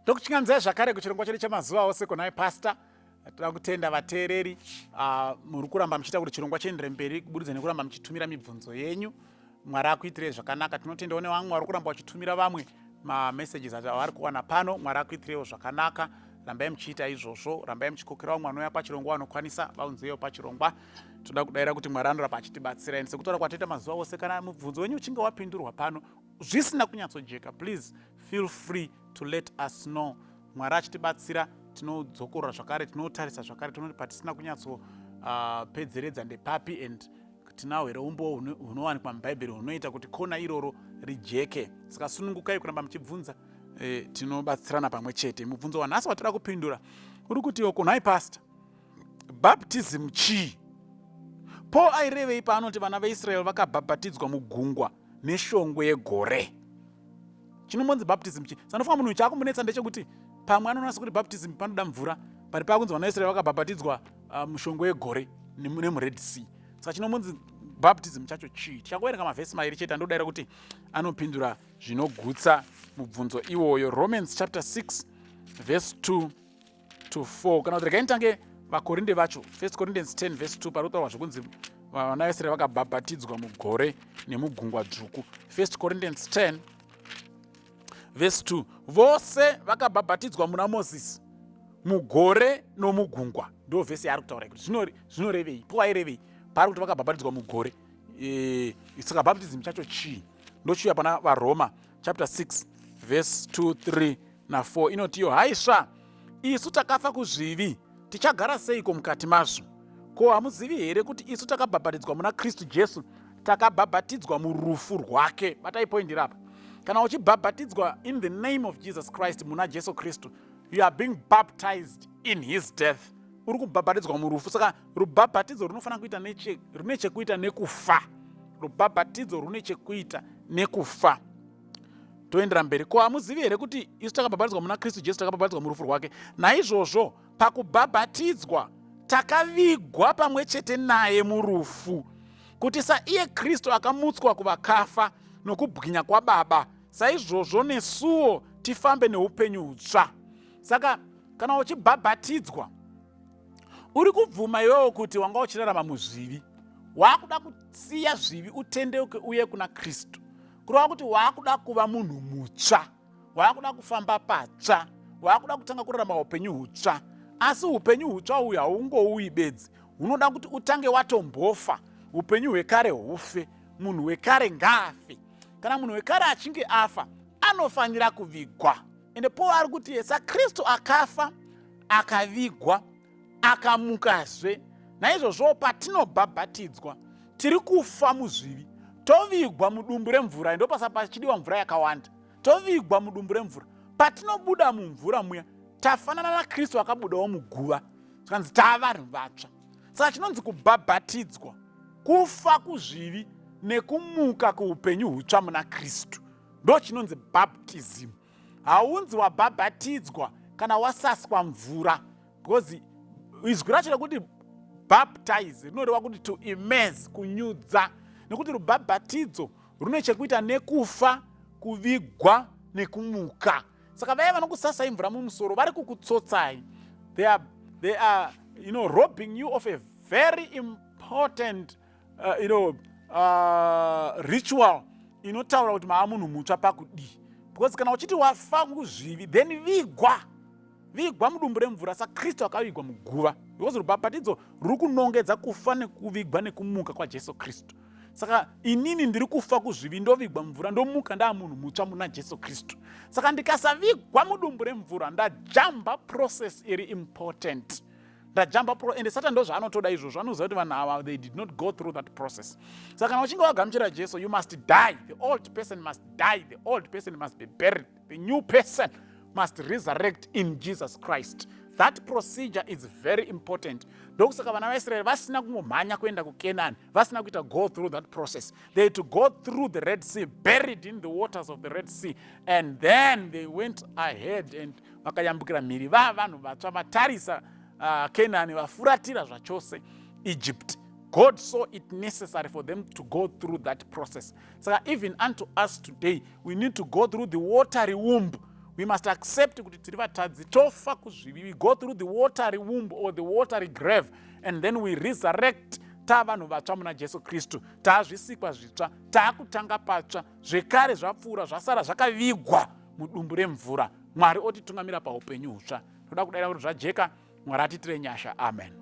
Tokuchinganzai zvakare kuchirongwa chedu chemazuva ose kunai pastor. Toda kutenda vateereri muri kuramba muchiita kuti chirongwa chiendere mberi kubudikidza nekuramba muchitumira mibvunzo yenyu. Mwari akuitirei zvakanaka. Tinotendawo nevamwe vari kuramba vachitumira vamwe mamessages avari kuwana pano. Mwari akuitireiwo zvakanaka. Rambai muchiita izvozvo, rambai muchikokerawo mwana uya pachirongwa vanokwanisa vaunzeyo pachirongwa. Toda kudayira kuti Mwari anoramba achitibatsira. Sekutaura kwataita mazuva ose, kana mubvunzo wenyu uchinge wapindurwa pano zvisina kunyatsojeka, please feel free to let us know. Mwari achitibatsira, tinodzokorora zvakare, tinotarisa zvakare, tinoti patisina kunyatsopedzeredza ndepapi, and tinahwo here umbo hunowanikwa mubhaibheri hunoita kuti kona iroro rijeke. Saka sunungukai kuramba muchibvunza, tinobatsirana pamwe chete. Mubvunzo wanhasi watoda kupindura uri kuti kunai pastor, baptism chii? Paul airevei paanoti vana vaIsrael vakabhabhatidzwa mugungwa neshongwe yegore? Chinombonzi baptism chii? Sanofa munhu chaakumbonetsa ndechekuti pamwe anonasa kuti baptism panoda mvura, pari pakunzi vana vaIsrael vakabhabhatidzwa mushongwe yegore nemured sea. Saka chinombonzi baptism chacho chii? Tichakuverenga mavhesi mairi chete andodayira kuti anopindura zvinogutsa mubvunzo iwoyo. Romans chapter 6 verse 2 to 4. Kana kuti regai nditange vakorinde vacho, 1 Corinthians 10 verse 2, pari kutaurwa zvokunzi vana vaIsrael vakabhabhatidzwa mugore nemugungwa dzvuku. 1 Corinthians 10 verse 2, vose vakabhabhatidzwa muna Mozisi mugore nomugungwa. Ndo vhesi yaari kutaura kuti zvinorevei, Paul airevei pari kuti vakabhabhatidzwa mugore. Saka baptism chacho chii? Ndochiuya pana vaRoma chapter 6 verse 2, 3 na 4. Inotiyo, haisva, isu takafa kuzvivi tichagara seiko mukati mazvo? Ko, hamuzivi here kuti isu takabhabhatidzwa muna Kristu Jesu, takabhabhatidzwa murufu rwake? Batai point rapa. Kana uchibhabhatidzwa in the name of Jesus Christ, muna Jesu Kristu, you are being baptized in his death. Uri kubhabhatidzwa murufu. Saka rubhabhatidzo runofana kuita rune chekuita nekufa. Rubhabhatidzo rune chekuita nekufa. Toendera mberi. Ko, hamuzivi here kuti isu takabhabhatidzwa muna Kristu Jesu, takabhabhatidzwa murufu rwake? Naizvozvo pakubhabhatidzwa takavigwa pamwe chete naye murufu, kuti saiye Kristu akamutswa kuvakafa nokubwinya kwaBaba, saizvozvo nesuwo tifambe neupenyu hutsva. Saka kana uchibhabhatidzwa uri kubvuma iwewo kuti wanga uchirarama muzvivi, waakuda kusiya zvivi utendeuke uye kuna Kristu, kureva kuti waakuda kuva munhu mutsva, waakuda kufamba patsva, waakuda kutanga kurarama upenyu hutsva. Asi upenyu hutsva uyu haungouyi bedzi, hunoda kuti utange watombofa, upenyu hwekare hufe, munhu wekare ngaafe. Kana munhu wekare achinge afa, anofanira kuvigwa. Ende Paul ari kuti yesa Kristu akafa, akavigwa, akamukazve. Naizvozvo patinobhabhatidzwa tiri kufa muzvivi, tovigwa mudumbu remvura. Ndo pasa pachidiwa mvura yakawanda. Tovigwa mudumbu remvura. Patinobuda mumvura muya, tafanana na Kristu akabudawo muguva. Saka tava vanhu vatsva. Saka chinonzi kubhabhatidzwa, kufa kuzvivi nekumuka kuupenyu hutsva muna Kristu. Ndo chinonzi baptism. Haunzi wabhabhatidzwa kana wasaswa mvura. Because izwi racho rekuti baptize rinoreva kuti to immerse, kunyudza. Nekuti rubhabhatidzo rune chekuita nekufa, kuvigwa nekumuka. Saka vaya vanokusasai mvura mumusoro vari kukutsotsai. They are robbing you of a very important ritual inotaura kuti maa munhu mutsva pakudii. Because kana uchiti wafa kuzvivi, then vigwa mudumbu remvura. Saka Kristu akavigwa muguva. Because rubhabhatidzo ruri kunongedza kufa nekuvigwa nekumuka kwaJesu Kristu. Saka inini ndiri kufa kuzvivi, ndovigwa mvura, ndomuka ndaa munhu mutsva muna Jesu Kristu. Saka ndikasavigwa mudumbu remvura, ndajamba process iri important. And Satan ndo zvaanotoda izvozvo. Anoziva kuti vanhu ava, they did not go through that process. Saka kana uchinge wagamuchira Jesu, you must die. The old person must die. The old person must be buried. The new person must resurrect in Jesus Christ. That procedure is very important. Ndokusaka vana vaIsrael vasina kungomhanya kuenda kuKenani, vasina kuita go through that process. They had to go through the Red Sea, buried in the waters of the Red Sea, and then they went ahead and vakayambukira mhiri. Vanhu vatsva vatarisa Kenani, vafuratira zvachose Egypt. God saw it necessary for them to go through that process. So even unto us today, we need to go through the watery womb We must accept kuti tiri vatadzi, tofa kuzvivi. We go through the watery womb or the watery grave, and then we resurrect. Tavanhu vatsva muna Jesu Kristu, taazvisikwa zvitsva, taakutanga patsva, zvekare zvapfuura, zvasara zvakavigwa mudumbu remvura. Mwari otitungamira paupenyu hutsva. Toda kudayira kuti zvajeka, Mwari atitire nyasha. Amen.